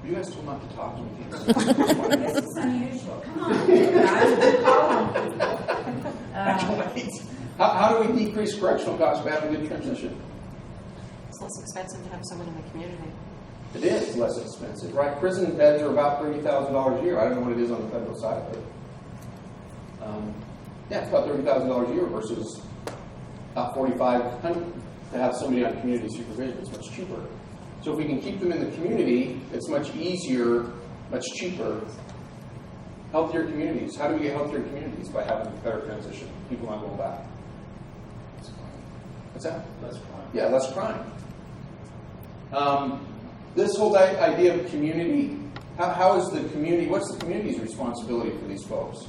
You guys told not to talk to me. This is unusual. Come on. How do we decrease correctional costs by having a good transition? It's less expensive to have someone in the community. It is less expensive, right? Prison beds are about $30,000 a year. I don't know what it is on the federal side, but it's about $30,000 a year versus about $4,500 to have somebody on community supervision. It's much cheaper. So if we can keep them in the community, it's much easier, much cheaper. Healthier communities. How do we get healthier communities? By having a better transition. People not going back. What's that? Less crime. Yeah, less crime. This whole idea of community, how is the community, what's the community's responsibility for these folks?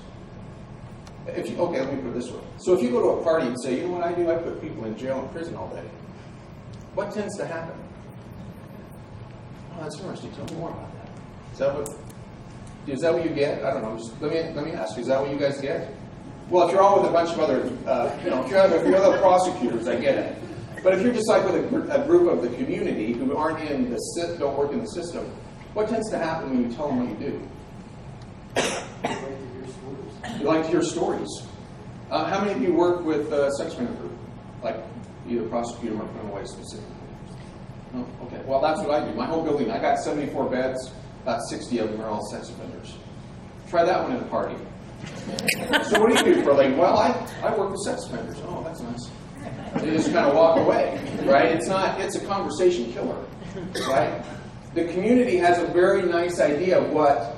Let me put it this way. So if you go to a party and say, you know what I do? I put people in jail and prison all day. What tends to happen? Oh, that's interesting. Tell me more about that. Is that what you get? I don't know. Let me ask you. Is that what you guys get? Well, if you're all with a bunch of other, if you're other prosecutors, I get it. But if you're just like with a group of the community who aren't don't work in the system, what tends to happen when you tell them what you do? You like to hear stories. How many of you work with a sex offender group? Like either prosecutor or criminal way specifically? No? Okay. Well, that's what I do. My whole building, I got 74 beds. About 60 of them are all sex offenders. Try that one at a party. So what do you do for a living? Well, I work with sex offenders. Oh, that's nice. They just kind of walk away, right? It's a conversation killer, right? The community has a very nice idea of what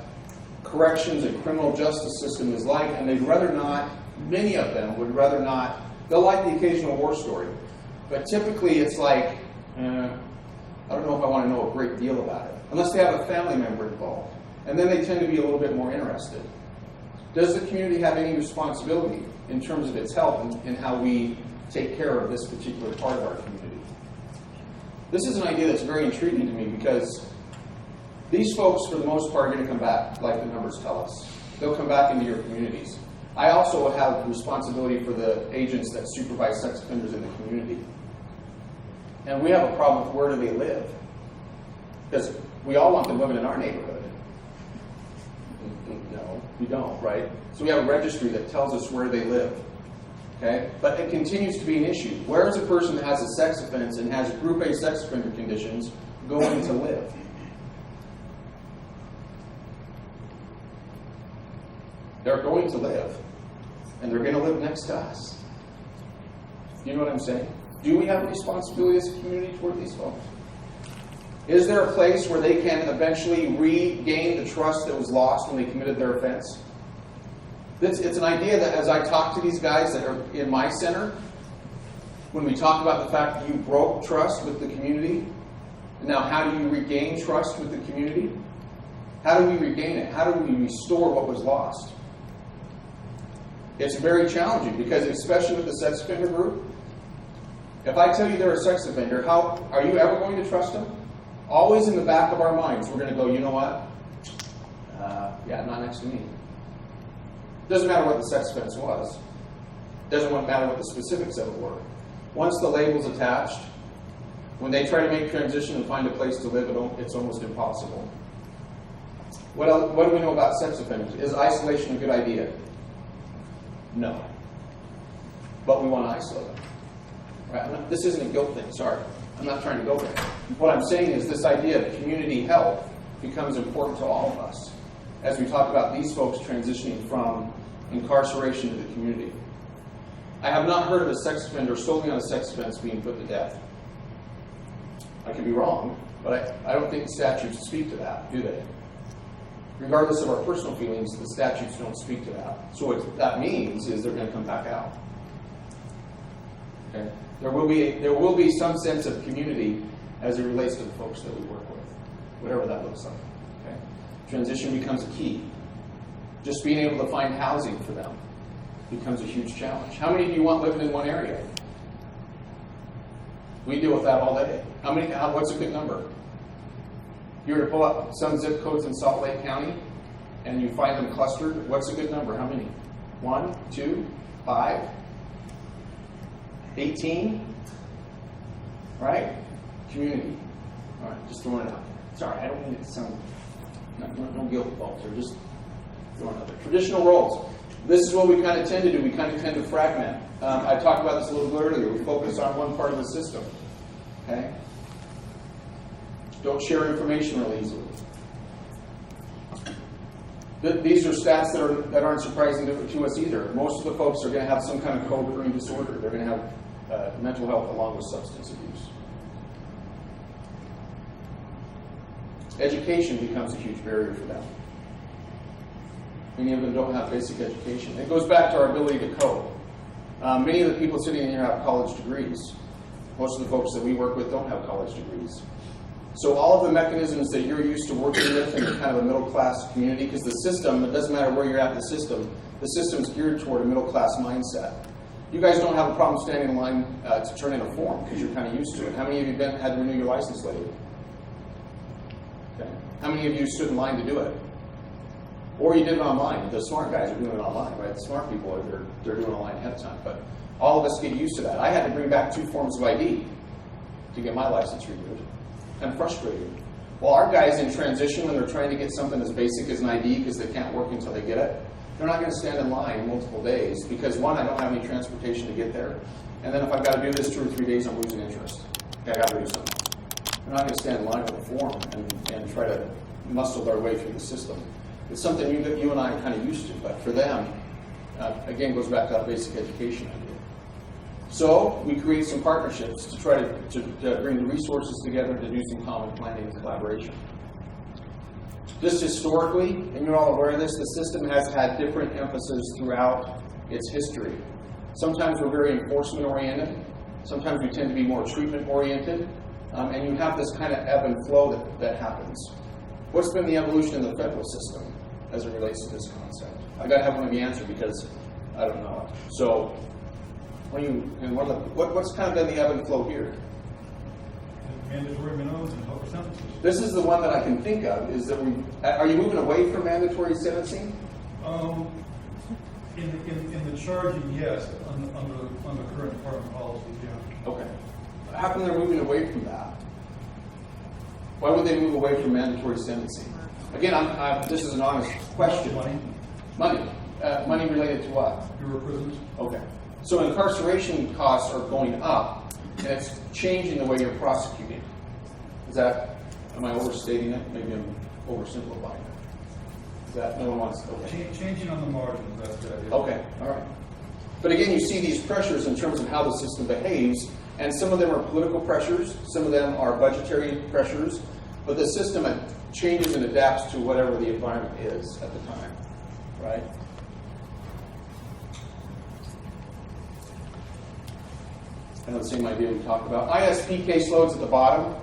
corrections and criminal justice system is like, and they'd rather not, many of them would rather not, they'll like the occasional war story, but typically it's like, I don't know if I want to know a great deal about it, unless they have a family member involved, and then they tend to be a little bit more interested. Does the community have any responsibility in terms of its health and how we take care of this particular part of our community? This is an idea that's very intriguing to me because these folks, for the most part, are going to come back, like the numbers tell us. They'll come back into your communities. I also have responsibility for the agents that supervise sex offenders in the community. And we have a problem with where do they live. Because we all want them living in our neighborhood. No, we don't, right? So we have a registry that tells us where they live. Okay? But it continues to be an issue. Where is a person that has a sex offense and has group A sex offender conditions going to live? They're going to live. And they're going to live next to us. You know what I'm saying? Do we have a responsibility as a community toward these folks? Is there a place where they can eventually regain the trust that was lost when they committed their offense? It's an idea that as I talk to these guys that are in my center, when we talk about the fact that you broke trust with the community, now how do you regain trust with the community? How do we regain it? How do we restore what was lost? It's very challenging because especially with the sex offender group, if I tell you they're a sex offender, how are you ever going to trust them? Always in the back of our minds, we're going to go, you know what? Not next to me. Doesn't matter what the sex offense was. Doesn't matter what the specifics of it were. Once the label's attached, when they try to make transition and find a place to live, it's almost impossible. What do we know about sex offenders? Is isolation a good idea? No. But we want to isolate them. Right? This isn't a guilt thing, sorry. I'm not trying to go there. What I'm saying is this idea of community health becomes important to all of us as we talk about these folks transitioning from incarceration to the community. I have not heard of a sex offender solely on a sex offense being put to death. I could be wrong, but I don't think the statutes speak to that, do they? Regardless of our personal feelings, the statutes don't speak to that. So what that means is they're going to come back out. Okay? There will be some sense of community as it relates to the folks that we work with, whatever that looks like. Okay? Transition becomes a key. Just being able to find housing for them becomes a huge challenge. How many do you want living in one area? We deal with that all day. What's a good number? You were to pull up some zip codes in Salt Lake County and you find them clustered, what's a good number? How many? 1, 2, 5, 18? Right? Community. All right, just throwing it out there. Sorry, I don't mean it to sound No guilt involved. They're just throwing out there. Traditional roles. This is what we kind of tend to do. We kind of tend to fragment. I talked about this a little bit earlier. We focus on one part of the system. Okay? Don't share information real easily. These are stats that aren't surprising to us either. Most of the folks are going to have some kind of co-occurring disorder. They're going to have mental health along with substance abuse. Education becomes a huge barrier for them. Many of them don't have basic education. It goes back to our ability to cope. Many of the people sitting in here have college degrees. Most of the folks that we work with don't have college degrees. So all of the mechanisms that you're used to working with in kind of a middle-class community, because the system, it doesn't matter where you're at in the system's geared toward a middle-class mindset. You guys don't have a problem standing in line to turn in a form because you're kind of used to it. How many of you had to renew your license lately? Okay. How many of you stood in line to do it? Or you did it online. The smart guys are doing it online, right? The smart people, they're doing it online ahead of time. But all of us get used to that. I had to bring back 2 forms of ID to get my license renewed. Kind of frustrating. Well, our guys in transition, when they're trying to get something as basic as an ID because they can't work until they get it, they're not going to stand in line multiple days because, one, I don't have any transportation to get there. And then if I've got to do this 2 or 3 days, I'm losing interest. Okay, I got to do something. They're not going to stand in line with a form and try to muscle their way through the system. It's something you and I are kind of used to, but for them, again, goes back to that basic education idea. So we create some partnerships to try to bring the resources together to do some common planning and collaboration. Just historically, and you're all aware of this, the system has had different emphasis throughout its history. Sometimes we're very enforcement-oriented. Sometimes we tend to be more treatment-oriented. And you have this kind of ebb and flow that happens. What's been the evolution in the federal system as it relates to this concept? I got to have one of you answer because I don't know it. So, what's kind of been the ebb and flow here? Mandatory minimums and lower sentences. This is the one that I can think of. Is that are you moving away from mandatory sentencing? In the charging, yes. Under current department policy, yeah. Okay. How come they're moving away from that? Why would they move away from mandatory sentencing? Again, this is an honest question. Money. Money related to what? Bureau of Prisons. Okay. So incarceration costs are going up, and it's changing the way you're prosecuting. Am I overstating it? Maybe I'm oversimplifying it. Is that, no one wants to, okay. Changing on the margins, that's the idea. Okay, all right. But again, you see these pressures in terms of how the system behaves, and some of them are political pressures, some of them are budgetary pressures, but the system changes and adapts to whatever the environment is at the time, right? And the same idea we talked about. ISP caseloads at the bottom.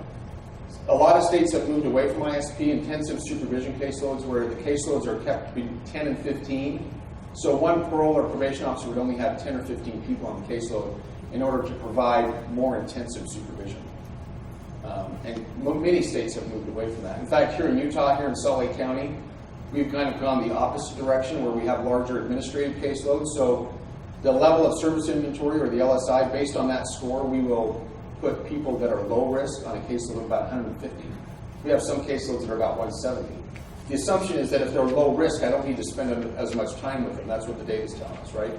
A lot of states have moved away from ISP, intensive supervision caseloads, where the caseloads are kept between 10 and 15. So one parole or probation officer would only have 10 or 15 people on the caseload in order to provide more intensive supervision. And many states have moved away from that. In fact, here in Utah, here in Salt Lake County, we've kind of gone the opposite direction where we have larger administrative caseloads. So the level of service inventory, or the LSI, based on that score, we will put people that are low risk on a caseload of about 150. We have some caseloads that are about 170. The assumption is that if they're low risk, I don't need to spend as much time with them. That's what the data is telling us, right?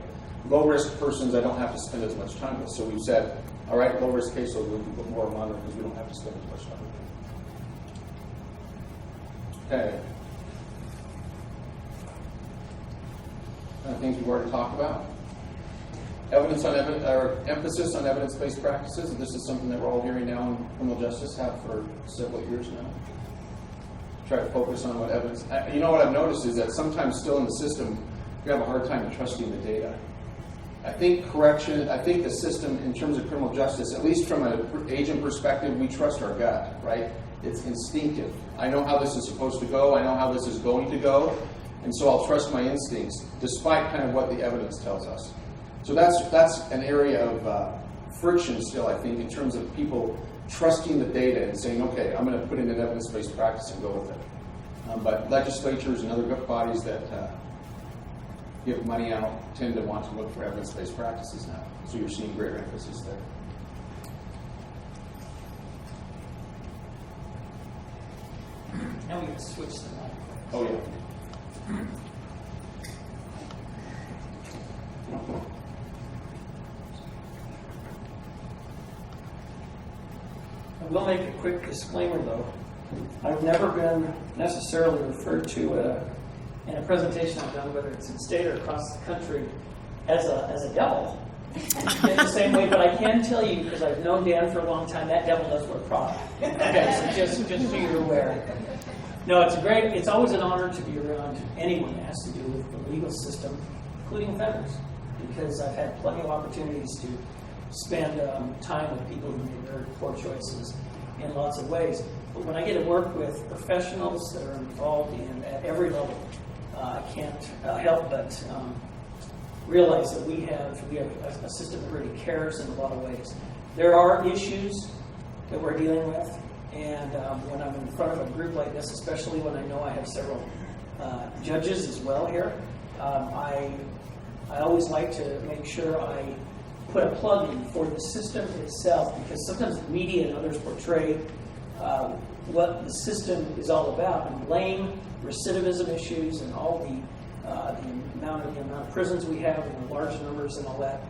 Low risk persons I don't have to spend as much time with. So we've said, all right, low risk caseload, we can put more of them on there because we don't have to spend as much time with them. Okay. Things we've already talked about. Emphasis on evidence-based practices. And this is something that we're all hearing now in criminal justice, have for several years now. Try to focus on what evidence. You know what I've noticed is that sometimes still in the system, we have a hard time trusting the data. I think the system in terms of criminal justice, at least from an agent perspective, we trust our gut, right? It's instinctive. I know how this is supposed to go. I know how this is going to go. And so I'll trust my instincts, despite kind of what the evidence tells us. So that's an area of friction still, I think, in terms of people trusting the data and saying, okay, I'm going to put in an evidence-based practice and go with it. But legislatures and other bodies that give money out tend to want to look for evidence-based practices now. So you're seeing greater emphasis there. Now we can switch the mic. Oh, yeah. I will make a quick disclaimer, though. I've never been necessarily referred to in a presentation I've done, whether it's in state or across the country, as a devil. In the same way, but I can tell you, because I've known Dan for a long time, that devil does wear Prada. Okay, so just so you're aware. No, it's always an honor to be around anyone that has to do with the legal system, including offenders, because I've had plenty of opportunities to spend time with people who made very poor choices in lots of ways. But when I get to work with professionals that are involved at every level, I can't help but realize that we have a system that really cares in a lot of ways. There are issues that we're dealing with, and when I'm in front of a group like this, especially when I know I have several judges as well here, I always like to make sure I put a plug in for the system itself, because sometimes the media and others portray what the system is all about and blame recidivism issues and all the amount of prisons we have and the large numbers and all that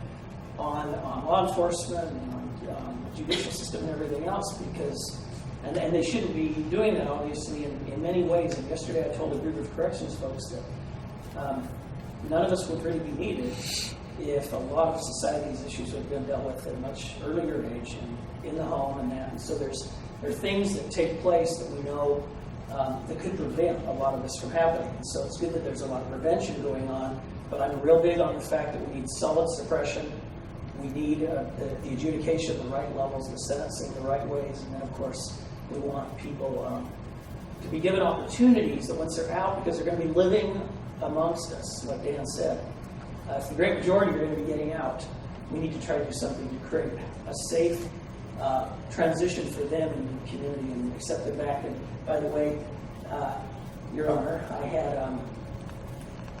on law enforcement and on the judicial system and everything else, because and they shouldn't be doing that, obviously, in many ways. And yesterday I told a group of corrections folks that none of us would really be needed if a lot of society's issues had been dealt with at a much earlier age and in the home and that. And so there are things that take place that we know that could prevent a lot of this from happening. And so it's good that there's a lot of prevention going on, but I'm real big on the fact that we need solid suppression. We need the adjudication at the right levels, the sentencing the right ways, and then, of course, we want people to be given opportunities that once they're out, because they're going to be living amongst us, like Dan said. If the great majority are going to be getting out, we need to try to do something to create a safe transition for them in the community and accept them back. And by the way, Your Honor, I had,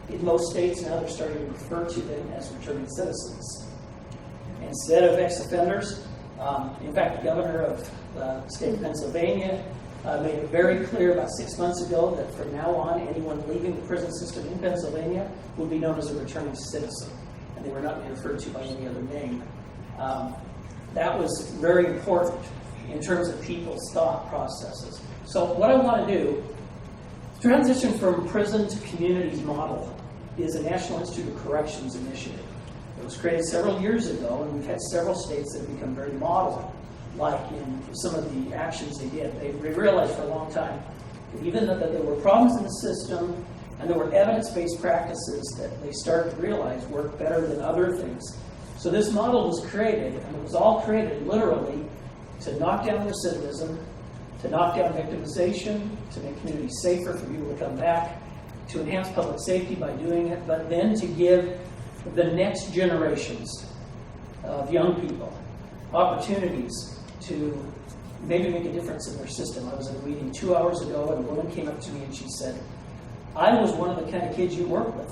in most states now, they're starting to refer to them as returning citizens instead of ex-offenders. In fact, the governor of the state of Pennsylvania made it very clear about 6 months ago that from now on, anyone leaving the prison system in Pennsylvania will be known as a returning citizen, and they were not being referred to by any other name. That was very important in terms of people's thought processes. So what I want to do, transition from prison to communities model, is a National Institute of Corrections initiative. It was created several years ago, and we've had several states that have become very model, like in some of the actions they did. They realized for a long time that even though there were problems in the system and there were evidence-based practices that they started to realize worked better than other things. So this model was created, and it was all created literally to knock down recidivism, to knock down victimization, to make communities safer for people to come back, to enhance public safety by doing it, but then to give the next generations of young people opportunities to maybe make a difference in their system. I was at a meeting 2 hours ago, and a woman came up to me and she said, I was one of the kind of kids you worked with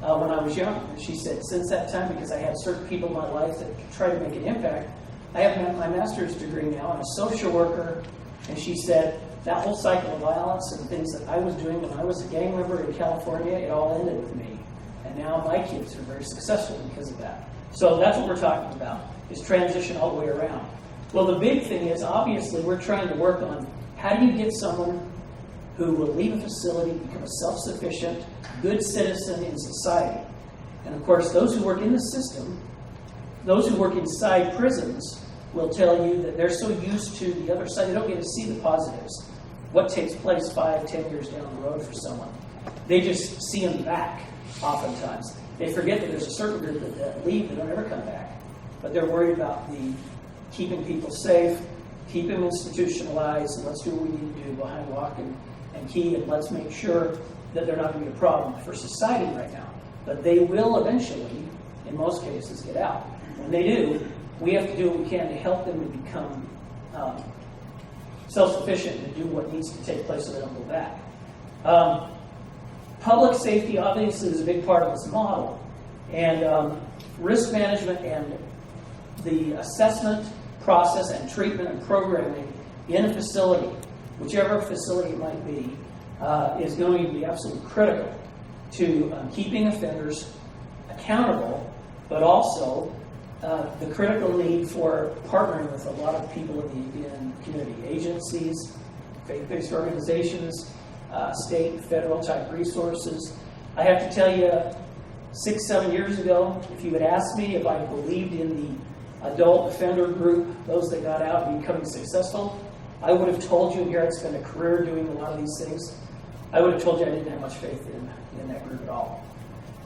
when I was young. And she said, since that time, because I had certain people in my life that tried to make an impact, I have my master's degree now. I'm a social worker. And she said, that whole cycle of violence and things that I was doing when I was a gang member in California, it all ended with me. And now my kids are very successful because of that. So that's what we're talking about, is transition all the way around. Well, the big thing is, obviously, we're trying to work on how do you get someone who will leave a facility, become a self-sufficient, good citizen in society. And of course, those who work in the system, those who work inside prisons, will tell you that they're so used to the other side, they don't get to see the positives. What takes place 5, 10 years down the road for someone. They just see them back, oftentimes. They forget that there's a certain group that leave and don't ever come back. But they're worried about the keeping people safe, keep them institutionalized, and let's do what we need to do behind lock and key, and let's make sure that they're not going to be a problem for society right now. But they will eventually, in most cases, get out. When they do, we have to do what we can to help them to become self-sufficient and do what needs to take place so they don't go back. Public safety, obviously, is a big part of this model. And risk management and the assessment process and treatment and programming in a facility, whichever facility it might be, is going to be absolutely critical to keeping offenders accountable, but also the critical need for partnering with a lot of people in the community, agencies, faith-based organizations, state and federal type resources. I have to tell you, 6-7 years ago, if you had asked me if I believed in the adult offender group, those that got out and becoming successful, I would have told you, and here I'd spent a career doing a lot of these things, I would have told you I didn't have much faith in that group at all.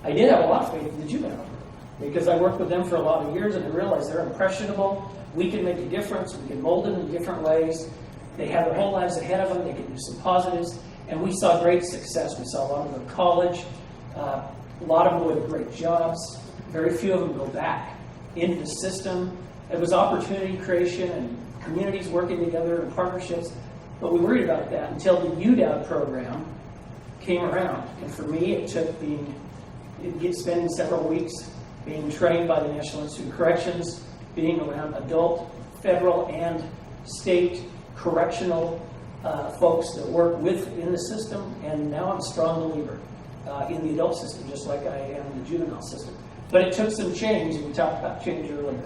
I did have a lot of faith in the juvenile group, because I worked with them for a lot of years and I realized they're impressionable. We can make a difference. We can mold them in different ways. They have their whole lives ahead of them. They can do some positives. And we saw great success. We saw a lot of them go to college. A lot of them go to great jobs. Very few of them go back into the system. It was opportunity creation and communities working together and partnerships. But we worried about that until the UDAD program came around. And for me, it took spending several weeks being trained by the National Institute of Corrections, being around adult, federal, and state correctional folks that work within the system, and now I'm a strong believer in the adult system, just like I am in the juvenile system. But it took some change, and we talked about change earlier.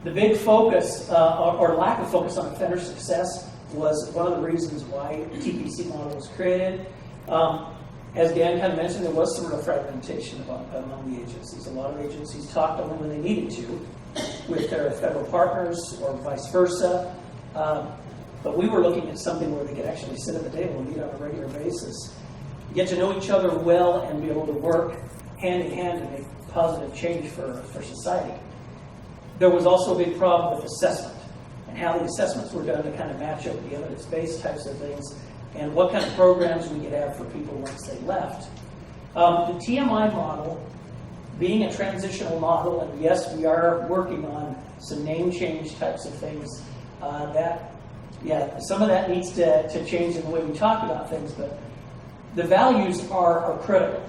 The big focus, or lack of focus on offender success, was one of the reasons why the TPC model was created. As Dan kind of mentioned, there was some real fragmentation among the agencies. A lot of agencies talked only when they needed to with their federal partners or vice versa. But we were looking at something where they could actually sit at the table and meet on a regular basis, get to know each other well, and be able to work hand in hand to make positive change for society. There was also a big problem with assessment and how the assessments were done to kind of match up the evidence-based types of things, and what kind of programs we could have for people once they left. The TMI model, being a transitional model, and yes, we are working on some name change types of things, some of that needs to change in the way we talk about things, but the values are critical.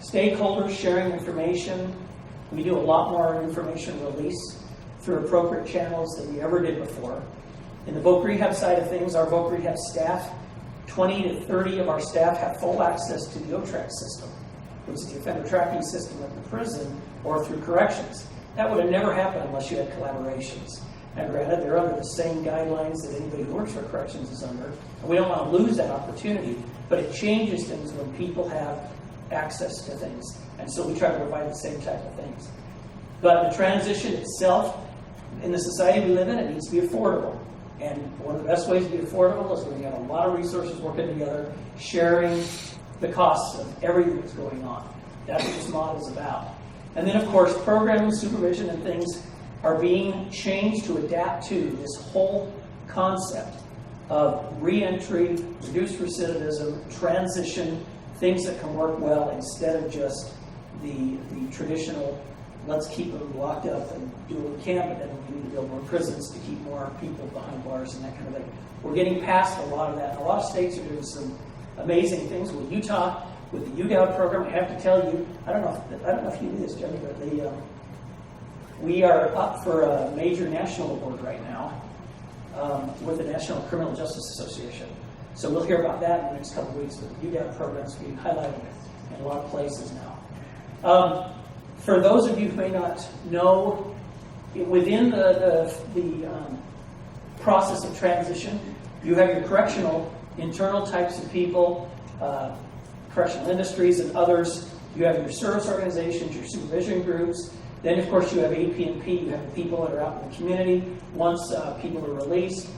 Stakeholders sharing information. We do a lot more information release through appropriate channels than we ever did before. In the voc rehab side of things, our voc rehab staff, 20 to 30 of our staff have full access to the OTRAC system, which is the offender tracking system of the prison, or through corrections. That would have never happened unless you had collaborations. Now granted, they're under the same guidelines that anybody who works for corrections is under, and we don't want to lose that opportunity, but it changes things when people have access to things. And so we try to provide the same type of things. But the transition itself, in the society we live in, it needs to be affordable. And one of the best ways to be affordable is when you have a lot of resources working together, sharing the costs of everything that's going on. That's what this model is about. And then, of course, programming, supervision, and things are being changed to adapt to this whole concept of reentry, reduced recidivism, transition, things that can work well instead of just the traditional, let's keep them locked up and do what we can, but then we need to build more prisons to keep more people behind bars and that kind of thing. We're getting past a lot of that. And a lot of states are doing some amazing things. With Utah, with the UGOW program, I have to tell you, I don't know if you knew this, Jimmy, but we are up for a major national award right now with the National Criminal Justice Association. So we'll hear about that in the next couple of weeks. But the UGOW program is being highlighted in a lot of places now. For those of you who may not know, within the process of transition, you have your correctional internal types of people, correctional industries and others. You have your service organizations, your supervision groups. Then, of course, you have AP&P. You have the people that are out in the community once people are released.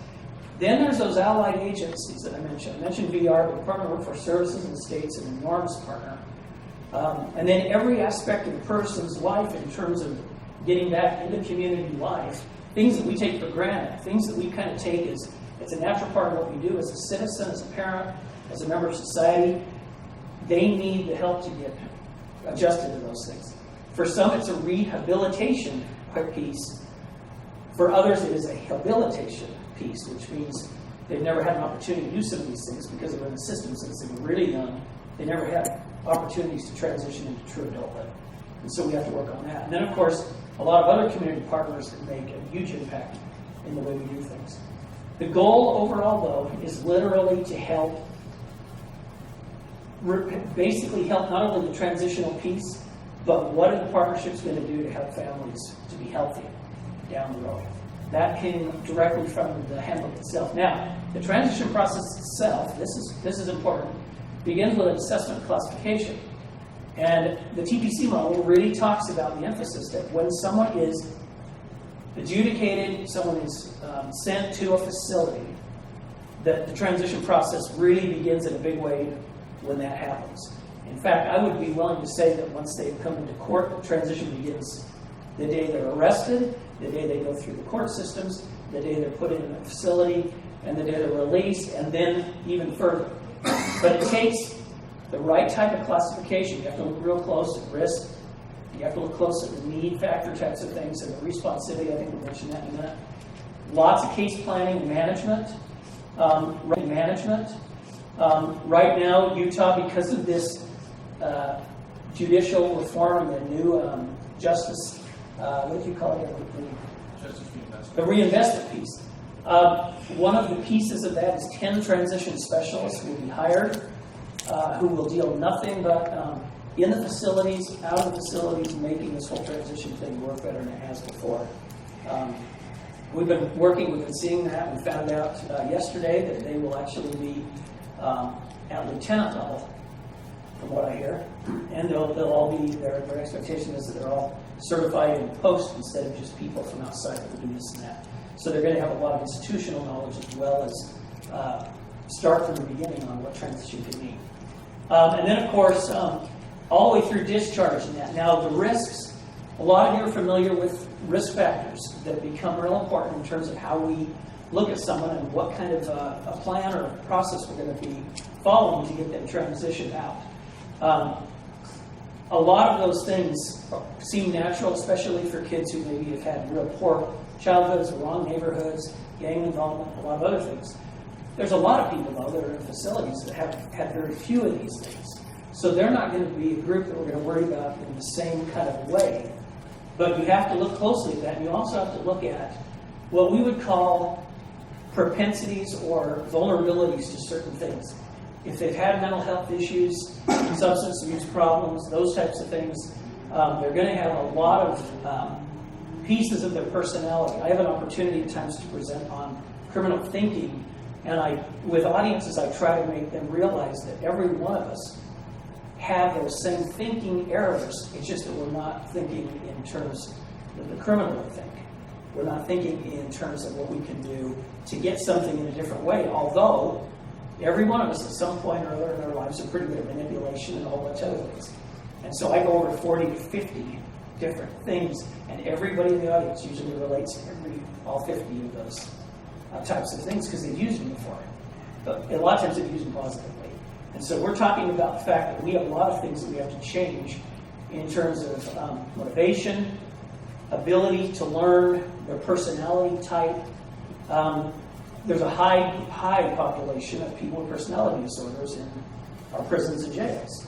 Then there's those allied agencies that I mentioned. I mentioned VR, but Department of Workforce Services in the States, an enormous partner. And then every aspect of a person's life in terms of getting back into community life, things that we take for granted, things that we kind of take as it's a natural part of what we do as a citizen, as a parent, as a member of society. They need the help to get adjusted to those things. For some, it's a rehabilitation piece. For others, it is a habilitation piece, which means they've never had an opportunity to do some of these things because they're in the system since they were really young. They never had opportunities to transition into true adulthood. And so we have to work on that. And then, of course, a lot of other community partners can make a huge impact in the way we do things. The goal overall, though, is literally to help, basically help not only the transitional piece, but what are the partnerships going to do to help families to be healthy down the road? That came directly from the handbook itself. Now, the transition process itself, this is important, begins with an assessment classification. And the TPC model really talks about the emphasis that when someone is adjudicated, someone is sent to a facility, that the transition process really begins in a big way when that happens. In fact, I would be willing to say that once they come into court, the transition begins the day they're arrested, the day they go through the court systems, the day they're put in a facility, and the day they're released, and then even further. But it takes the right type of classification. You have to look real close at risk. You have to look close at the need factor types of things and the responsivity. I think we'll mention that in a minute. Lots of case planning and management. Right now, Utah, because of this judicial reform and the new justice, what do you call it? The reinvestment piece. One of the pieces of that is 10 transition specialists will be hired who will deal nothing but in the facilities, out of the facilities, making this whole transition thing work better than it has before. We've been seeing that. We found out yesterday that they will actually be at lieutenant level, from what I hear. And they'll all be, their expectation is that they're all certified in post instead of just people from outside that will do this and that. So they're going to have a lot of institutional knowledge as well as start from the beginning on what transition can mean. And then, of course, all the way through discharge and that. Now, the risks, a lot of you are familiar with risk factors that become real important in terms of how we look at someone and what kind of a plan or a process we're going to be following to get them transitioned out. A lot of those things seem natural, especially for kids who maybe have had real poor childhoods, wrong neighborhoods, gang involvement, a lot of other things. There's a lot of people, though, that are in facilities that have had very few of these things. So they're not going to be a group that we're going to worry about in the same kind of way. But you have to look closely at that, and you also have to look at what we would call propensities or vulnerabilities to certain things. If they've had mental health issues, substance abuse problems, those types of things, they're going to have a lot of pieces of their personality. I have an opportunity at times to present on criminal thinking, and with audiences, I try to make them realize that every one of us have those same thinking errors. It's just that we're not thinking in terms that the criminal would think. We're not thinking in terms of what we can do to get something in a different way, although every one of us at some point or other in our lives are pretty good at manipulation and a whole bunch of other things. And so I go over 40 to 50 different things, and everybody in the audience usually relates to all 50 of those types of things because they've used them before. But a lot of times they've used them positively. And so we're talking about the fact that we have a lot of things that we have to change in terms of motivation, ability to learn, their personality type. There's a high population of people with personality disorders in our prisons and jails.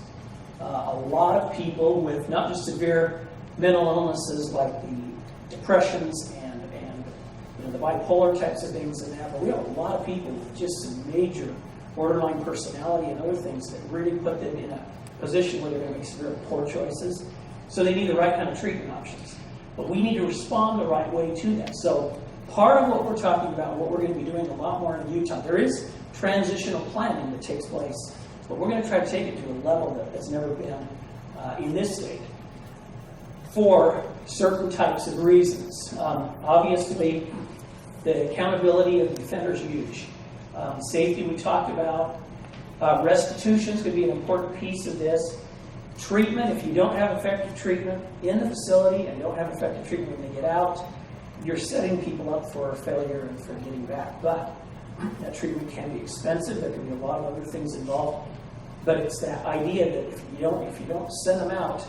A lot of people with not just severe mental illnesses like the depressions and the bipolar types of things and that, but we have a lot of people with just some major borderline personality and other things that really put them in a position where they're going to make severe poor choices. So they need the right kind of treatment options. But we need to respond the right way to that. So part of what we're talking about, what we're going to be doing a lot more in Utah, there is transitional planning that takes place, but we're going to try to take it to a level that's never been in this state for certain types of reasons. Obviously, the accountability of the offender is huge. Safety we talked about. Restitution is going to be an important piece of this. Treatment, if you don't have effective treatment in the facility and you don't have effective treatment when they get out, you're setting people up for failure and for getting back. But that treatment can be expensive. There can be a lot of other things involved. But it's that idea that if you don't send them out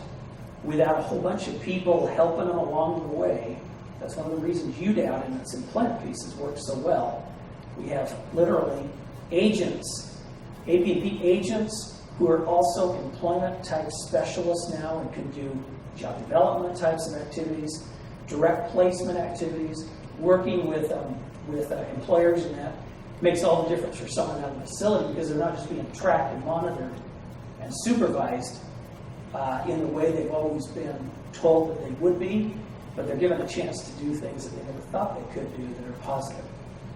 without a whole bunch of people helping them along the way, that's one of the reasons UDOWN and its employment pieces work so well. We have literally agents, APP agents, who are also employment type specialists now and can do job development types of activities, direct placement activities, working with employers, and that makes all the difference for someone out of the facility because they're not just being tracked and monitored and supervised in the way they've always been told that they would be, but they're given a chance to do things that they never thought they could do that are positive.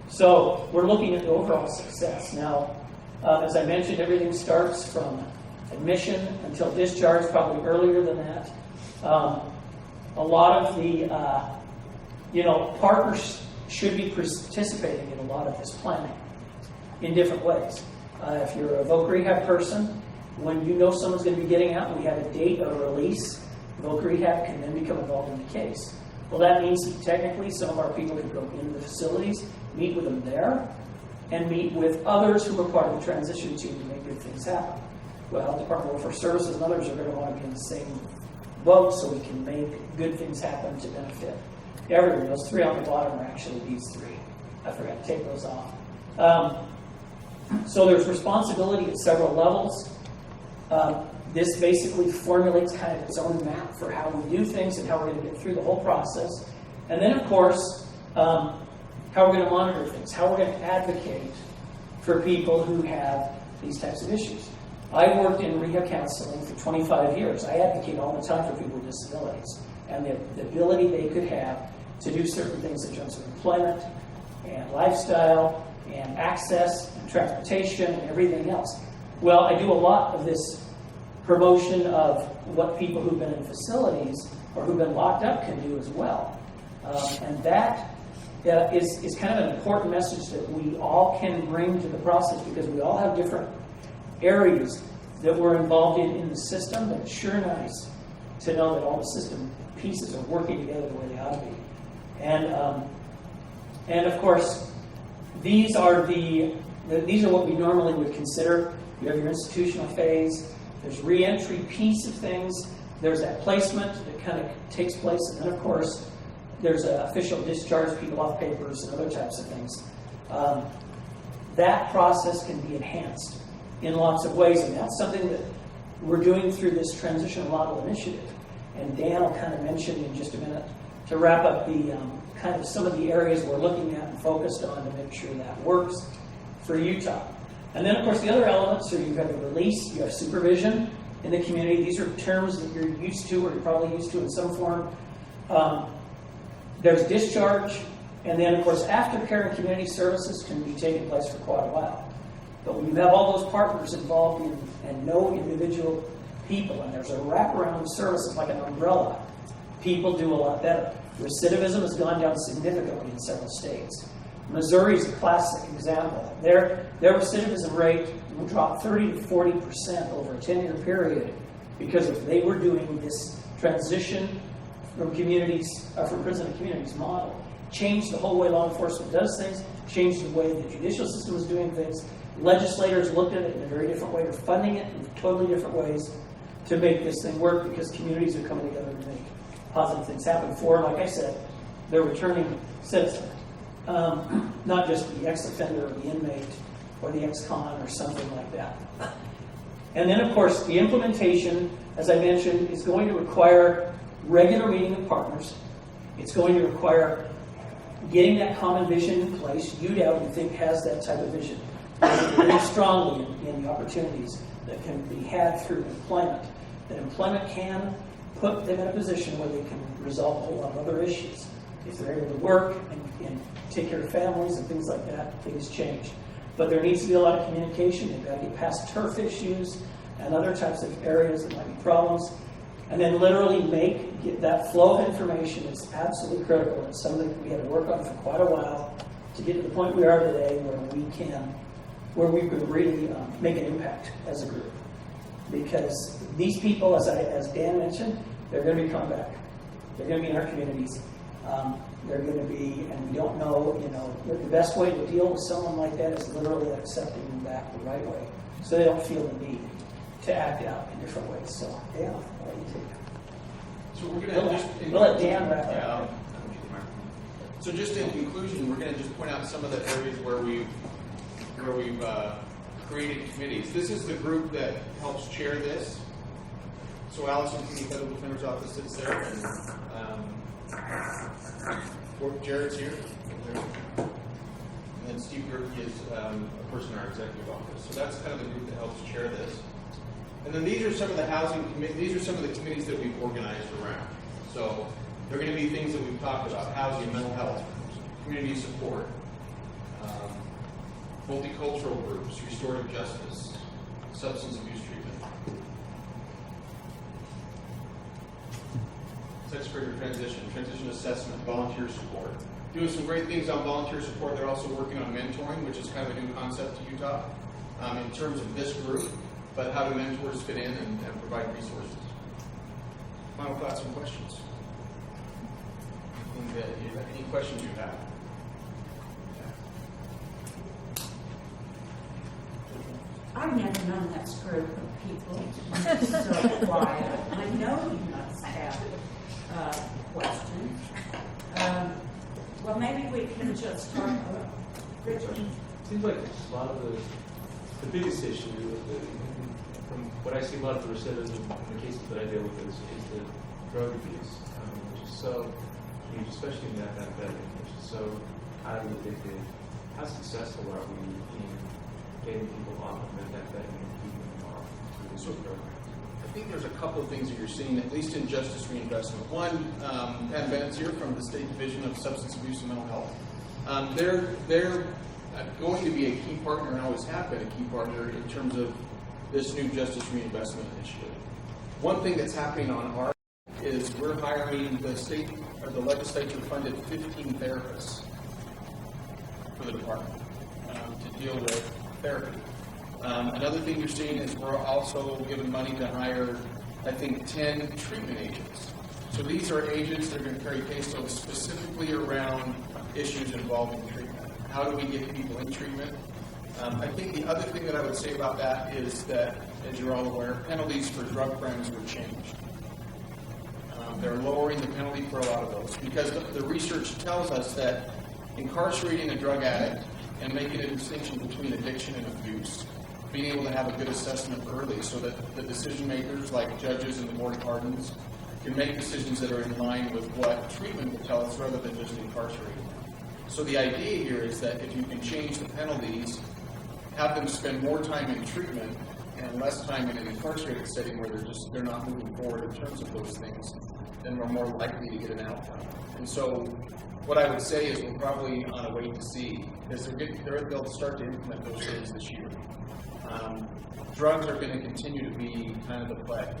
So we're looking at the overall success. Now, as I mentioned, everything starts from admission until discharge, probably earlier than that. A lot of the, partners should be participating in a lot of this planning in different ways. If you're a voc rehab person, when you know someone's going to be getting out and we have a date of release, voc rehab can then become involved in the case. Well, that means that technically some of our people can go into the facilities, meet with them there, and meet with others who are part of the transition team to make good things happen. Well, Department of Welfare Services and others are going to want to be in the same boat so we can make good things happen to benefit everyone. Those three on the bottom are actually these three. I forgot to take those off. So there's responsibility at several levels. This basically formulates kind of its own map for how we do things and how we're going to get through the whole process. And then, of course, how we're going to monitor things, how we're going to advocate for people who have these types of issues. I worked in rehab counseling for 25 years. I advocate all the time for people with disabilities and the ability they could have to do certain things in terms of employment and lifestyle and access and transportation and everything else. Well, I do a lot of this promotion of what people who've been in facilities or who've been locked up can do as well. And that is kind of an important message that we all can bring to the process because we all have different areas that we're involved in the system, but it's sure nice to know that all the system pieces are working together the way they ought to be. And of course, these are what we normally would consider. You have your institutional phase. There's re-entry piece of things. There's that placement that kind of takes place, and then of course there's an official discharge, people off papers, and other types of things. That process can be enhanced in lots of ways, and that's something that we're doing through this transitional model initiative. And Dan will kind of mention in just a minute to wrap up the kind of some of the areas we're looking at and focused on to make sure that works for Utah. And then, of course, the other elements are you have the release, you have supervision in the community. These are terms that you're used to or you're probably used to in some form. There's discharge, and then, of course, aftercare and community services can be taking place for quite a while. But when you have all those partners involved in and know individual people, and there's a wraparound of services like an umbrella, people do a lot better. Recidivism has gone down significantly in several states. Missouri is a classic example. Their recidivism rate will drop 30 to 40% over a 10-year period because if they were doing this transition from prison to communities model, changed the whole way law enforcement does things, changed the way the judicial system is doing things. Legislators looked at it in a very different way. They're funding it in totally different ways to make this thing work because communities are coming together to make positive things happen for, like I said, their returning citizen. Not just the ex-offender or the inmate or the ex-con or something like that. And then, of course, the implementation, as I mentioned, is going to require regular meeting of partners. It's going to require getting that common vision in place. UDOW, we think, has that type of vision. They believe strongly in the opportunities that can be had through employment. That employment can put them in a position where they can resolve a whole lot of other issues. If they're able to work and take care of families and things like that, things change. But there needs to be a lot of communication. They've got to get past turf issues and other types of areas that might be problems. And then literally get that flow of information is absolutely critical. It's something that we had to work on for quite a while to get to the point we are today where we could really make an impact as a group. Because these people, as Dan mentioned, they're going to be coming back. They're going to be in our communities. They're going to be, and we don't know, the best way to deal with someone like that is literally accepting them back the right way so they don't feel the need to act out in different ways. So, Dan, I'll let you take it. So we're going to We'll let Dan wrap it up. So just in conclusion, we're going to just point out some of the areas where we've created committees. This is the group that helps chair this. So Allison from the Federal Defender's Office sits there, and Jared's here. And then Steve Gerke is a person in our executive office. So that's kind of the group that helps chair this. And then these are some of the these are some of the committees that we've organized around. So they're going to be things that we've talked about: housing, mental health, community support, multicultural groups, restorative justice, substance abuse treatment, sex offender transition assessment, volunteer support. Doing some great things on volunteer support. They're also working on mentoring, which is kind of a new concept to Utah in terms of this group, but how do mentors fit in and provide resources. Final thoughts and questions? Any questions you have? I've never known this group of people so quiet. I know you must have questions. Well, maybe we can just talk about Richard. Seems like a lot of the biggest issue, from what I see, a lot of the recidivism in the cases that I deal with is the drug abuse, which is so huge, especially in methamphetamine, which is so highly addictive. How successful are we in getting people off of methamphetamine and keeping them off through these programs? I think there's a couple of things that you're seeing, at least in justice reinvestment. One, Pam Bennett's here from the State Division of Substance Abuse and Mental Health. They're going to be a key partner and always have been a key partner in terms of this new justice reinvestment initiative. One thing that's happening on our is we're hiring the state or the legislature funded 15 therapists for the department to deal with therapy. Another thing you're seeing is we're also giving money to hire, I think, 10 treatment agents. So these are agents that are going to carry caseloads specifically around issues involving treatment. How do we get people in treatment? I think the other thing that I would say about that is that, as you're all aware, penalties for drug crimes were changed. They're lowering the penalty for a lot of those because the research tells us that incarcerating a drug addict and making a distinction between addiction and abuse, being able to have a good assessment early so that the decision makers like judges and the board of pardons can make decisions that are in line with what treatment will tell us rather than just incarcerating. So the idea here is that if you can change the penalties, have them spend more time in treatment and less time in an incarcerated setting where they're not moving forward in terms of those things, then we're more likely to get an outcome. And so what I would say is we're probably on a wait to see because they'll start to implement those things this year. Drugs are going to continue to be kind of the play.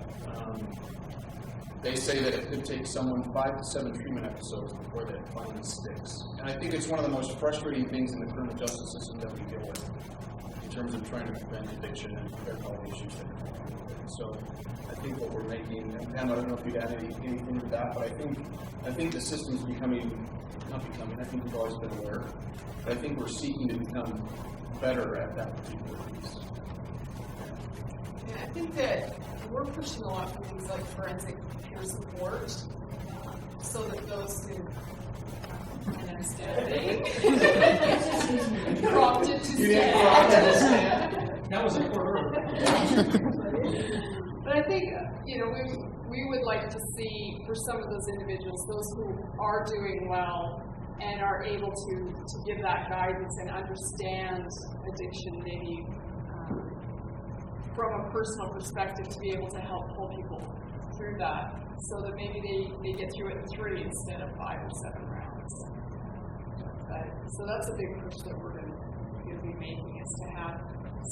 They say that it could take someone 5 to 7 treatment episodes before that finally sticks. And I think it's one of the most frustrating things in the criminal justice system that we deal with in terms of trying to prevent addiction and prevent all the issues that are going with it. So I think what we're making, and Pam, I don't know if you'd add anything to that, but I think the system's I think we've always been aware, but I think we're seeking to become better at that particular piece. And I think that we're pushing a lot for things like forensic peer support, so that those who can understand prompted to stand. That was a quarter. But I think, we would like to see for some of those individuals, those who are doing well and are able to give that guidance and understand addiction maybe from a personal perspective to be able to help pull people through that so that maybe they get through it in 3 instead of 5 or 7 rounds. So that's a big push that we're going to be making is to have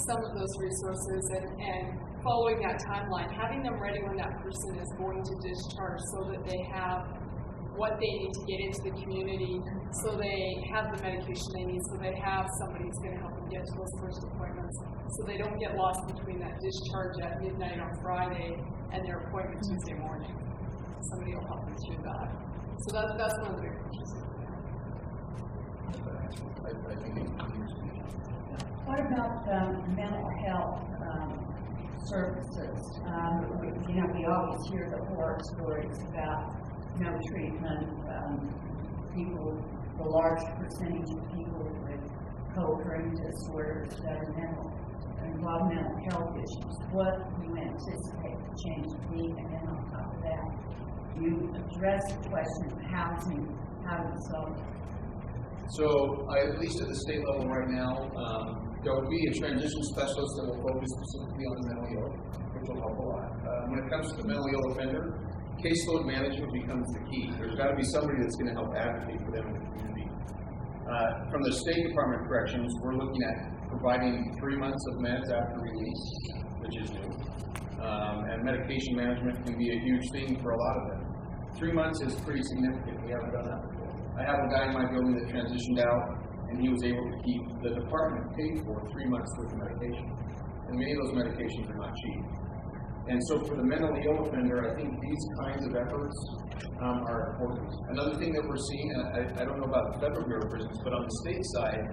some of those resources and following that timeline, having them ready when that person is going to discharge so that they have what they need to get into the community, so they have the medication they need, so they have somebody who's going to help them get to those first appointments, so they don't get lost between that discharge at midnight on Friday and their appointment Tuesday morning. Somebody will help them through that. So that's one of the big pushes. What about mental health services? We always hear the horror stories about no treatment, the large percentage of people with co-occurring disorders that are involve mental health issues. What do you anticipate the change to be? And then on top of that, you address the question of housing, how do we solve it? So, at least at the state level right now, there will be a transition specialist that will focus specifically on the mentally ill, which will help a lot. When it comes to the mentally ill offender, caseload management becomes the key. There's got to be somebody that's going to help advocate for them in the community. From the State Department of Corrections, we're looking at providing 3 months of meds after release, which is new. And medication management can be a huge thing for a lot of them. 3 months is pretty significant. We haven't done that before. I have a guy in my building that transitioned out, and he was able to keep the department paid for 3 months worth of medication. And many of those medications are not cheap. And so for the mentally ill offender, I think these kinds of efforts are important. Another thing that we're seeing, and I don't know about the Federal Bureau of Prisons, but on the state side,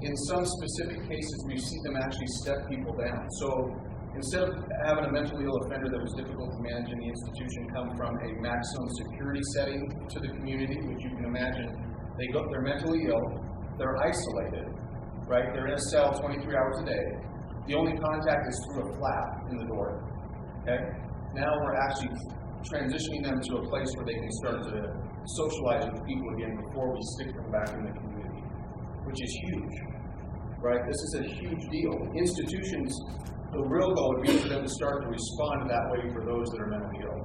in some specific cases, we see them actually step people down. So instead of having a mentally ill offender that was difficult to manage in the institution come from a maximum security setting to the community, which you can imagine, they're mentally ill, they're isolated, right? They're in a cell 23 hours a day. The only contact is through a flap in the door. Okay? Now we're actually transitioning them to a place where they can start to socialize with people again before we stick them back in the community, which is huge, right? This is a huge deal. Institutions, the real goal would be for them to start to respond that way for those that are mentally ill.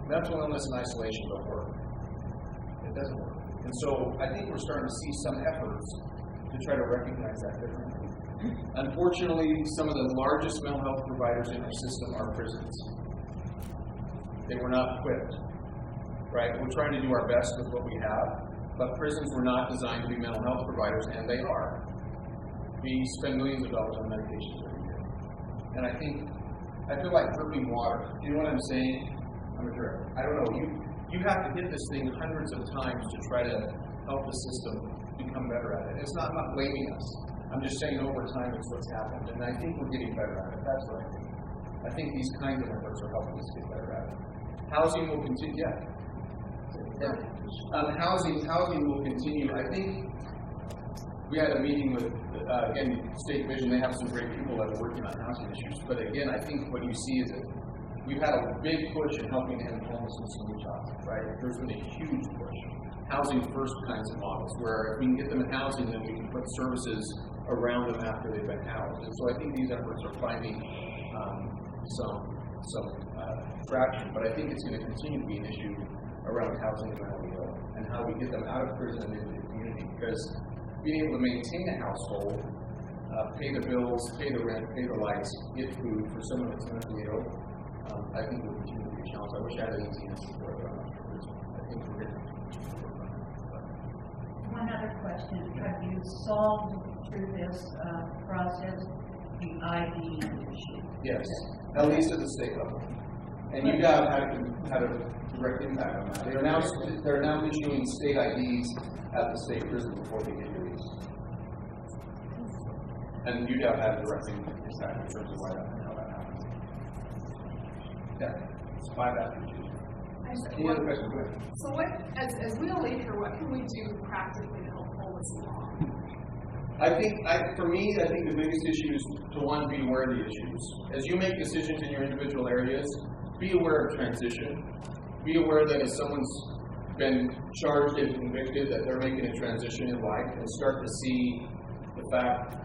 Mental illness and isolation don't work. It doesn't work. And so I think we're starting to see some efforts to try to recognize that differently. Unfortunately, some of the largest mental health providers in our system are prisons. They were not equipped, right? We're trying to do our best with what we have, but prisons were not designed to be mental health providers, and they are. We spend millions of dollars on medications every year. And I feel like dripping water. Do you know what I'm saying? I'm a drip. I don't know. You have to hit this thing hundreds of times to try to help the system become better at it. It's not blaming us. I'm just saying over time it's what's happened, and I think we're getting better at it. That's what I think. I think these kinds of efforts are helping us get better at it. Housing will continue. Housing will continue. I think we had a meeting with, again, State Vision. They have some great people that are working on housing issues. But again, I think what you see is that we've had a big push in helping end homelessness in Utah, right? There's been a huge push. Housing first kinds of models, where if we can get them in housing, then we can put services around them after they've been housed. And so I think these efforts are finding some traction, but I think it's going to continue to be an issue around housing and mentally ill, and how we get them out of prison and into the community, because being able to maintain a household, pay the bills, pay the rent, pay the lights, get food for someone that's mentally ill, I think will continue to be a challenge. I wish I had an easy answer for it, but I'm not sure. I think we're getting. One other question. Have you solved through this process the ID issue? Yes, at least at the state level. And you guys had a direct impact on that. They're now issuing state IDs at the state prison before they get released. And you guys had a direct impact in terms of why that and how that happens. Yeah, it's 5 after Tuesday. Any other questions? Go ahead. So as we all leave here, what can we do practically to help pull this along? For me, I think the biggest issue is to, one, be aware of the issues. As you make decisions in your individual areas, be aware of transition. Be aware that if someone's been charged and convicted, that they're making a transition in life, and start to see the fact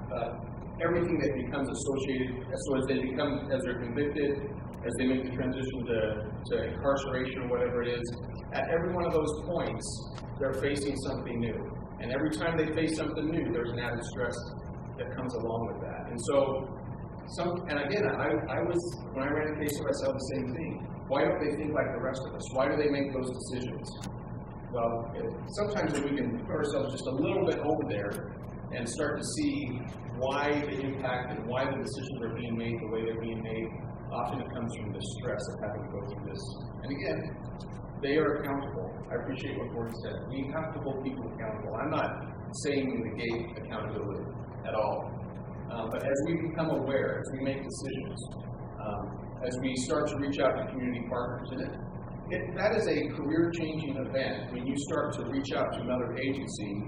everything that becomes associated, so as they're convicted, as they make the transition to incarceration or whatever it is, at every one of those points, they're facing something new. And every time they face something new, there's an added stress that comes along with that. And so, when I ran a case of myself, the same thing. Why don't they think like the rest of us? Why do they make those decisions? Well, sometimes if we can put ourselves just a little bit over there and start to see why the impact and why the decisions are being made the way they're being made, often it comes from the stress of having to go through this. And again, they are accountable. I appreciate what Gordon said. We have to hold people accountable. I'm not saying negate accountability at all. But as we become aware, as we make decisions, as we start to reach out to community partners, and that is a career-changing event when you start to reach out to another agency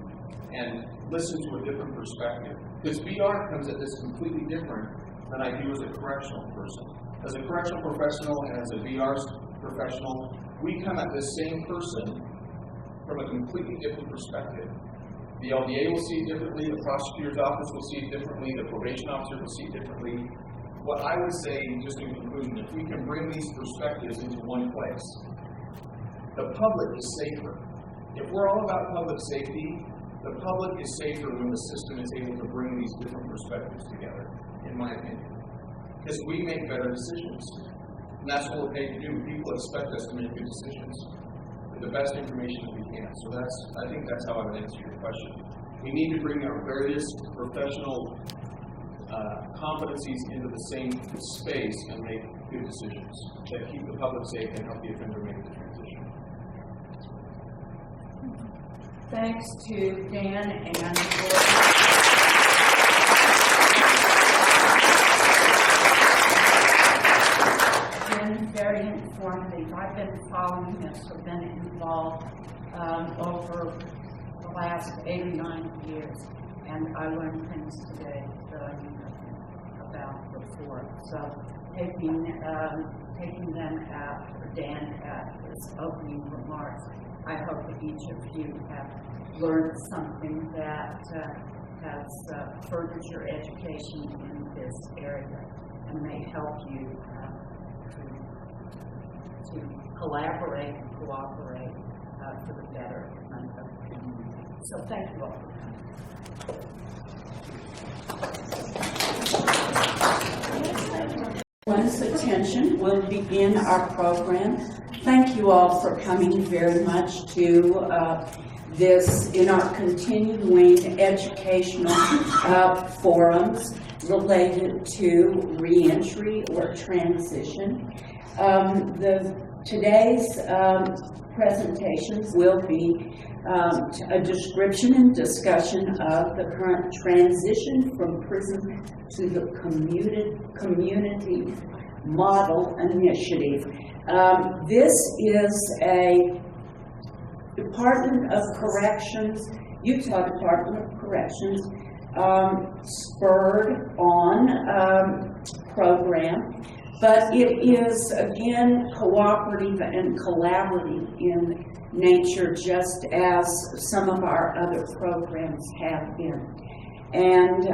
and listen to a different perspective. Because VR comes at this completely different than I do as a correctional person. As a correctional professional and as a VR professional, we come at this same person from a completely different perspective. The LDA will see it differently, the prosecutor's office will see it differently, the probation officer will see it differently. What I would say, just in conclusion, if we can bring these perspectives into one place, the public is safer. If we're all about public safety, the public is safer when the system is able to bring these different perspectives together, in my opinion. Because we make better decisions. And that's what we're paid to do. People expect us to make good decisions with the best information that we can. So I think that's how I would answer your question. We need to bring our various professional competencies into the same space and make good decisions that keep the public safe and help the offender make the transition. Thanks to Dan and Gordon. Been very informative. I've been following this, I've been involved over the last 8 or 9 years, and I learned things today that I knew nothing about before. So taking them out, or Dan at his opening remarks, I hope that each of you have learned something that has furthered your education in this area and may help you to collaborate and cooperate for the betterment of the community. So thank you all for coming. One's attention will begin our program. Thank you all for coming very much to this in our continuing educational forums related to reentry or transition. Today's presentations will be a description and discussion of the current transition from prison to the community model initiative. This is a Department of Corrections, Utah Department of Corrections, spurred on program, but it is again cooperative and collaborative in nature, just as some of our other programs have been. And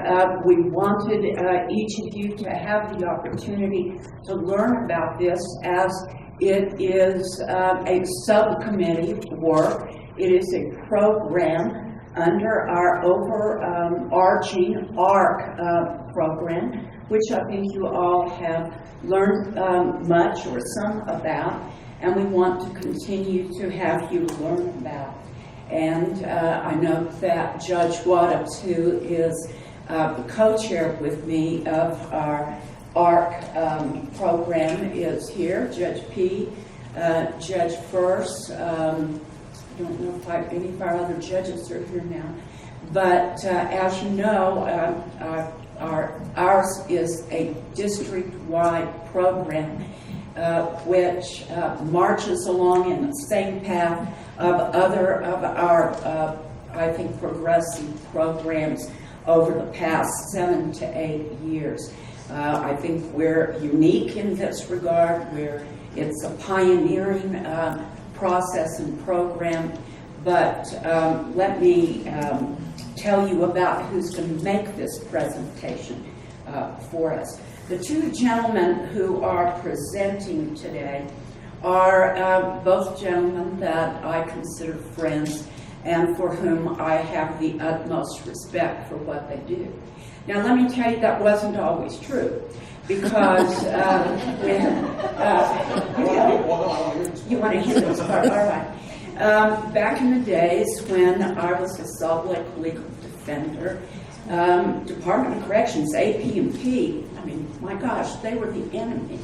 we wanted each of you to have the opportunity to learn about this, as it is a subcommittee work. It is a program under our overarching ARC program, which I think you all have learned much or some about, and we want to continue to have you learn about. And I know that Judge Waddupes, who is the co-chair with me of our ARC program, is here. Judge P, Judge First, I don't know if any of our other judges are here now. But as you know, ours is a district-wide program which marches along in the same path of other of our, I think, progressive programs over the past 7 to 8 years. I think we're unique in this regard, where it's a pioneering process and program. But let me tell you about who's going to make this presentation for us. The two gentlemen who are presenting today are both gentlemen that I consider friends and for whom I have the utmost respect for what they do. Now, let me tell you, that wasn't always true, because you want to hear this part? All right. Back in the days when I was a Salt Lake legal defender, Department of Corrections, AP&P, I mean, my gosh, they were the enemy.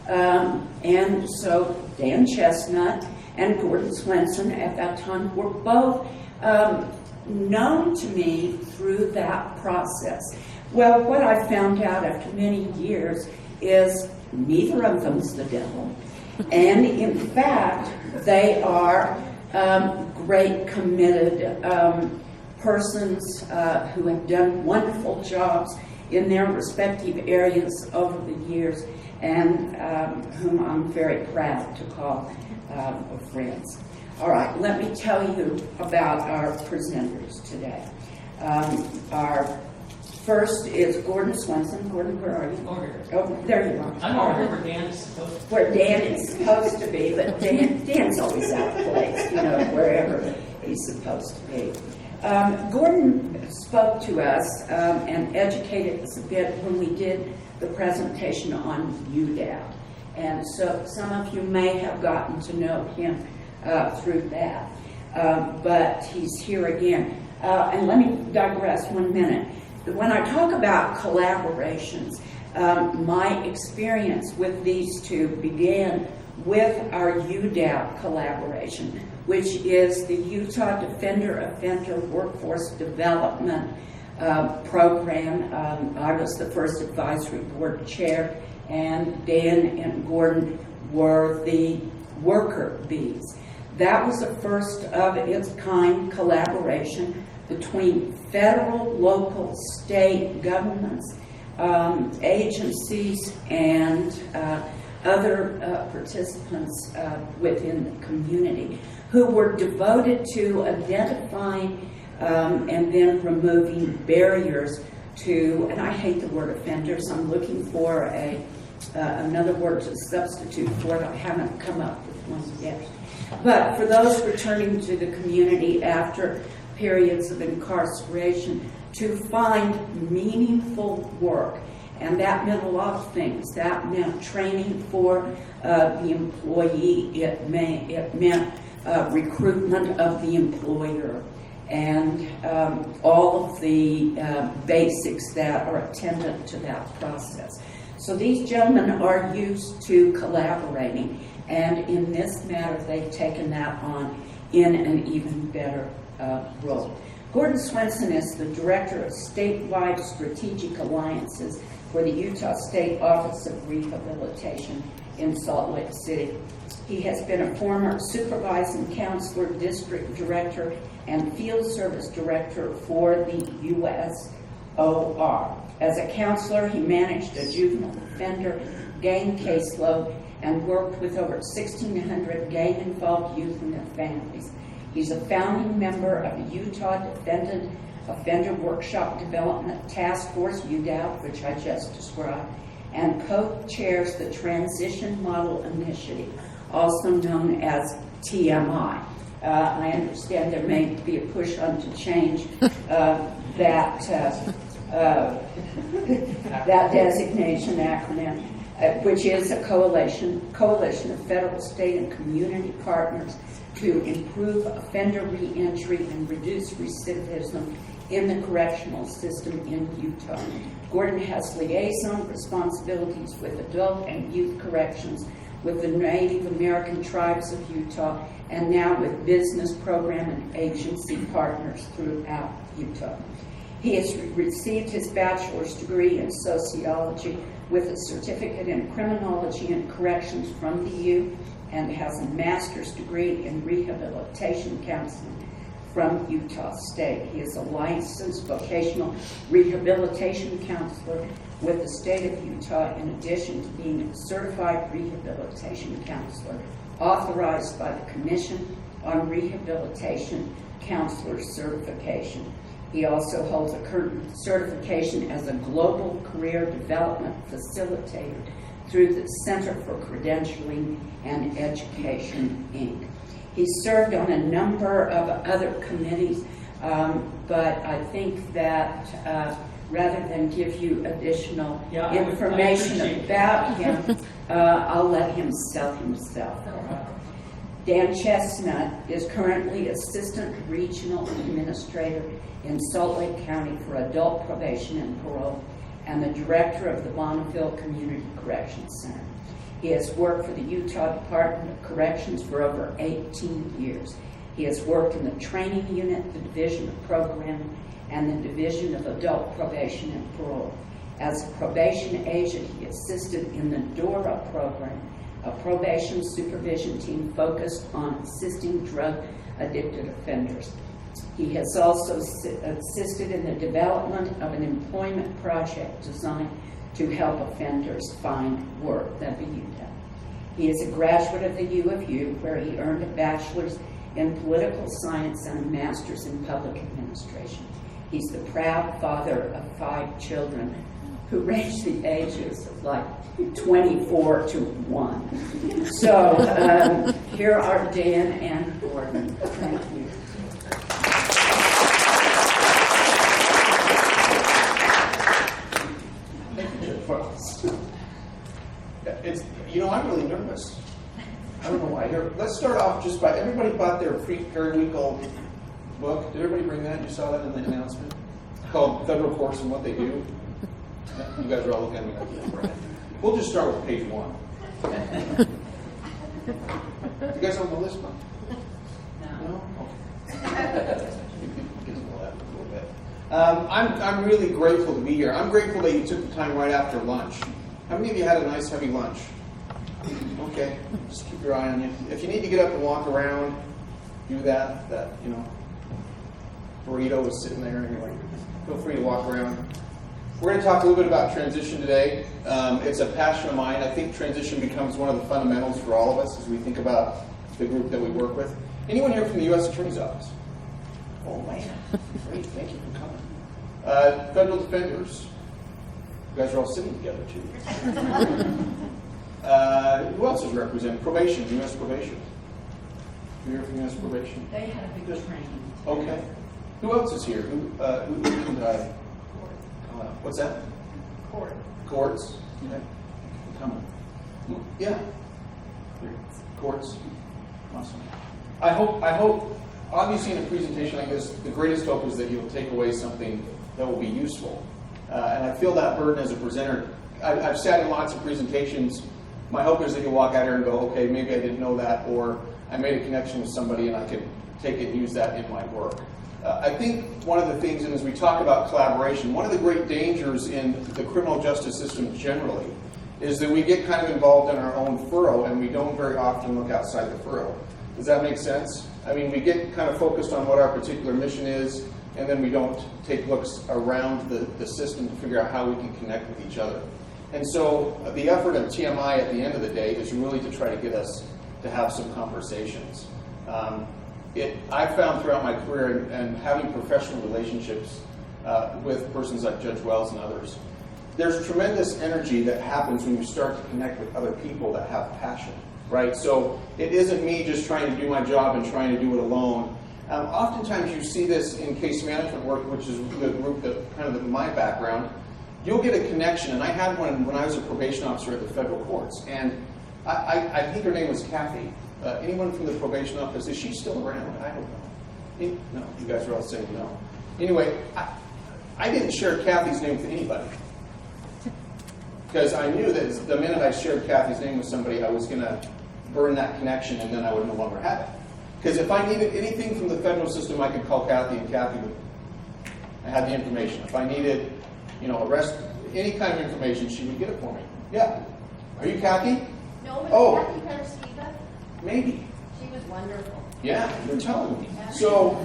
And so Dan Chesnut and Gordon Swensen at that time were both known to me through that process. Well, what I found out after many years is neither of them's the devil. And in fact, they are great, committed persons who have done wonderful jobs in their respective areas over the years, and whom I'm very proud to call friends. All right, let me tell you about our presenters today. Our first is Gordon Swensen. Gordon, where are you? Over here. Oh, there you are. I'm over here where Dan is supposed to be. Where Dan is supposed to be, but Dan's always out of place, wherever he's supposed to be. Gordon spoke to us and educated us a bit when we did the presentation on UDAP. And so some of you may have gotten to know him through that. But he's here again. And let me digress 1 minute. When I talk about collaborations, my experience with these two began with our UDAP collaboration, which is the Utah Defender Offender Workforce Development Program. I was the first advisory board chair, and Dan and Gordon were the worker bees. That was the first of its kind collaboration between federal, local, state governments, agencies, and other participants within the community who were devoted to identifying and then removing barriers to, and I hate the word offenders, I'm looking for another word to substitute for it. I haven't come up with one yet. But for those returning to the community after periods of incarceration, to find meaningful work. And that meant a lot of things. That meant training for the employee. It meant recruitment of the employer, and all of the basics that are attendant to that process. So these gentlemen are used to collaborating, and in this matter, they've taken that on in an even better role. Gordon Swensen is the Director of Statewide Strategic Alliances for the Utah State Office of Rehabilitation in Salt Lake City. He has been a former supervising counselor, district director, and field service director for the USOR. As a counselor, he managed a juvenile offender gang caseload and worked with over 1,600 gang-involved youth and their families. He's a founding member of the Utah Defendant Offender Workshop Development Task Force, UDAP, which I just described, and co-chairs the Transition Model Initiative, also known as TMI. I understand there may be a push on to change that designation acronym, which is a coalition of federal, state, and community partners to improve offender reentry and reduce recidivism in the correctional system in Utah. Gordon has liaison responsibilities with adult and youth corrections with the Native American tribes of Utah, and now with business program and agency partners throughout Utah. He has received his bachelor's degree in sociology with a certificate in criminology and corrections from the U, and has a master's degree in rehabilitation counseling from Utah State. He is a licensed vocational rehabilitation counselor with the state of Utah, in addition to being a certified rehabilitation counselor authorized by the Commission on Rehabilitation Counselor Certification. He also holds a current certification as a Global Career Development Facilitator through the Center for Credentialing and Education, Inc. He served on a number of other committees, but I think that rather than give you additional information about him, I'll let him sell himself. Dan Chesnut is currently Assistant Regional Administrator in Salt Lake County for Adult Probation and Parole, and the Director of the Bonneville Community Corrections Center. He has worked for the Utah Department of Corrections for over 18 years. He has worked in the Training Unit, the Division of Programming, and the Division of Adult Probation and Parole. As a probation agent, he assisted in the DORA program, a probation supervision team focused on assisting drug-addicted offenders. He has also assisted in the development of an employment project designed to help offenders find work, that'd be UTEP. He is a graduate of the U of U, where he earned a bachelor's in political science and a master's in public administration. He's the proud father of 5 children who range the ages of like 24 to 1. So here are Dan and Gordon. Thank you. It's, you know, I'm really nervous. I don't know why. Here, let's start off just by, everybody bought their periwinkle book. Did everybody bring that? You saw that in the announcement? Called Federal Courts and What They Do. You guys are all looking at me like, we'll just start with page 1. You guys on the list, Mom? No? Okay. Get to know that a little bit. I'm really grateful to be here. I'm grateful that you took the time right after lunch. How many of you had a nice heavy lunch? Okay, just keep your eye on you. If you need to get up and walk around, do that. That, you know, burrito was sitting there anyway. Feel free to walk around. We're going to talk a little bit about transition today. It's a passion of mine. I think transition becomes one of the fundamentals for all of us as we think about the group that we work with. Anyone here from the U.S. Attorney's Office? Oh, man. Great. Thank you for coming. Federal defenders. You guys are all sitting together, too. Who else is represented? Probation, U.S. Probation. You here from U.S. Probation? They had a big training. Okay. Who else is here? Who did I? What's that? Courts. Okay. Come on. Yeah. Courts. Awesome. I hope, obviously in a presentation like this, the greatest hope is that you'll take away something that will be useful. And I feel that burden as a presenter. I've sat in lots of presentations. My hope is that you'll walk out here and go, okay, maybe I didn't know that, or I made a connection with somebody and I could take it and use that in my work. I think one of the things, and as we talk about collaboration, one of the great dangers in the criminal justice system generally is that we get kind of involved in our own furrow and we don't very often look outside the furrow. Does that make sense? I mean, we get kind of focused on what our particular mission is, and then we don't take looks around the system to figure out how we can connect with each other. And so the effort of TMI at the end of the day is really to try to get us to have some conversations. I've found throughout my career and having professional relationships with persons like Judge Wells and others, there's tremendous energy that happens when you start to connect with other people that have passion, right? So it isn't me just trying to do my job and trying to do it alone. Oftentimes you see this in case management work, which is the group that kind of my background. You'll get a connection, and I had one when I was a probation officer at the federal courts, and I think her name was Kathy. Anyone from the probation office, is she still around? I don't know. No, you guys are all saying no. Anyway, I didn't share Kathy's name with anybody. Because I knew that the minute I shared Kathy's name with somebody, I was going to burn that connection and then I would no longer have it. Because if I needed anything from the federal system, I could call Kathy and Kathy would, I had the information. If I needed, arrest, any kind of information, she would get it for me. Yeah. Are you Kathy? No, but Oh. Kathy Pereskiva, Maybe. she was wonderful. Yeah, you're telling me. So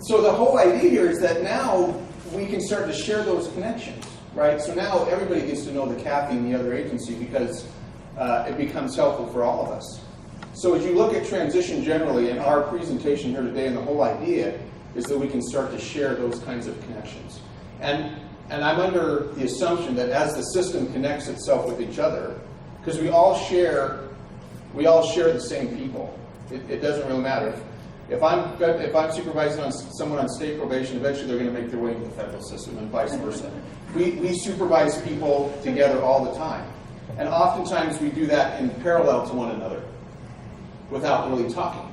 the whole idea here is that now we can start to share those connections, right? So now everybody gets to know the Kathy and the other agency because it becomes helpful for all of us. So as you look at transition generally, and our presentation here today, and the whole idea is that we can start to share those kinds of connections. And I'm under the assumption that as the system connects itself with each other, because we all share the same people. It doesn't really matter. If I'm supervising on someone on state probation, eventually they're going to make their way into the federal system, and vice versa. We supervise people together all the time, and oftentimes we do that in parallel to one another, without really talking.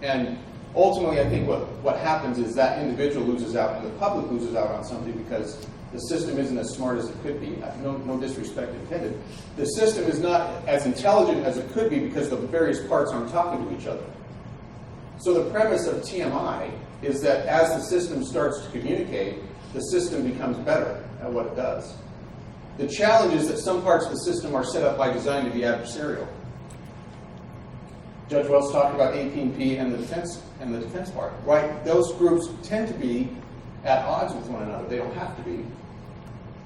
And ultimately, I think what happens is that individual loses out, and the public loses out on something because the system isn't as smart as it could be. No disrespect intended. The system is not as intelligent as it could be because the various parts aren't talking to each other. So the premise of TMI is that as the system starts to communicate, the system becomes better at what it does. The challenge is that some parts of the system are set up by design to be adversarial. Judge Wells talked about AP&P and the defense part, right? Those groups tend to be at odds with one another. They don't have to be,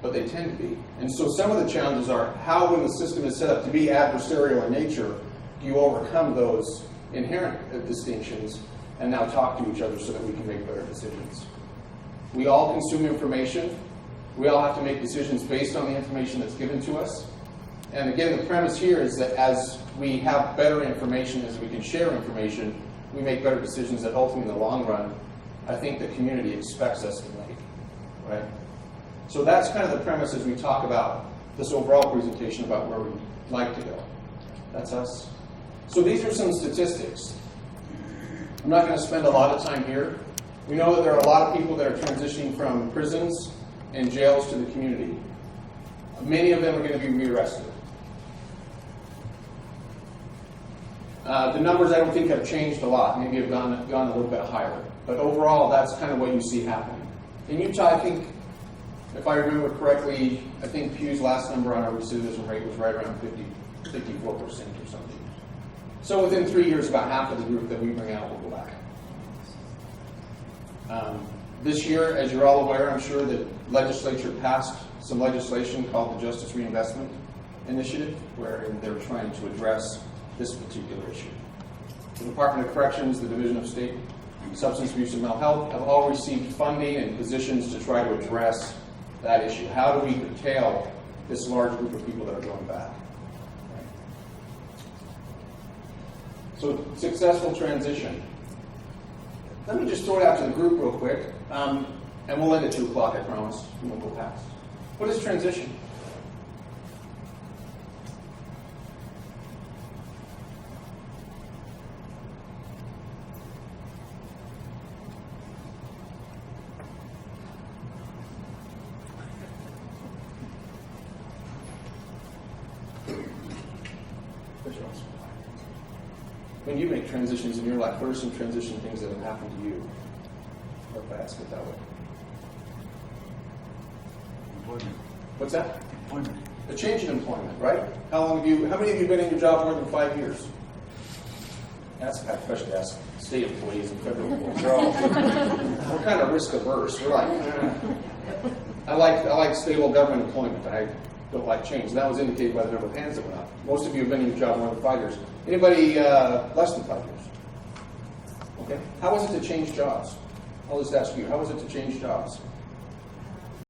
but they tend to be. And so some of the challenges are how, when the system is set up to be adversarial in nature, do you overcome those inherent distinctions and now talk to each other so that we can make better decisions. We all consume information. We all have to make decisions based on the information that's given to us. And again, the premise here is that as we have better information, as we can share information, we make better decisions that ultimately in the long run, I think the community expects us to make, right? So that's kind of the premise as we talk about this overall presentation about where we'd like to go. That's us. So these are some statistics. I'm not going to spend a lot of time here. We know that there are a lot of people that are transitioning from prisons and jails to the community. Many of them are going to be rearrested. The numbers I don't think have changed a lot. Maybe have gone a little bit higher. But overall, that's kind of what you see happening. In Utah, I think, if I remember correctly, I think Pew's last number on our recidivism rate was right around 54% or something. So within 3 years, about half of the group that we bring out will go back. This year, as you're all aware, I'm sure that legislature passed some legislation called the Justice Reinvestment Initiative, where they're trying to address this particular issue. The Department of Corrections, the Division of State Substance Abuse and Mental Health have all received funding and positions to try to address that issue. How do we curtail this large group of people that are going back? Right. So, successful transition. Let me just throw it out to the group real quick, and we'll end at 2 o'clock, I promise. We won't go past. What is transition? When you make transitions in your life, what are some transition things that have happened to you? Or if I ask it that way. Employment. What's that? Employment. A change in employment, right? How many of you been in your job more than 5 years? That's a bad question to ask state employees and federal employees. We're kind of risk averse. We're like, I like stable government employment. I don't like change. And that was indicated by the number of hands that went up. Most of you have been in your job more than 5 years. Anybody less than 5 years? Okay. How was it to change jobs? I'll just ask you. How was it to change jobs?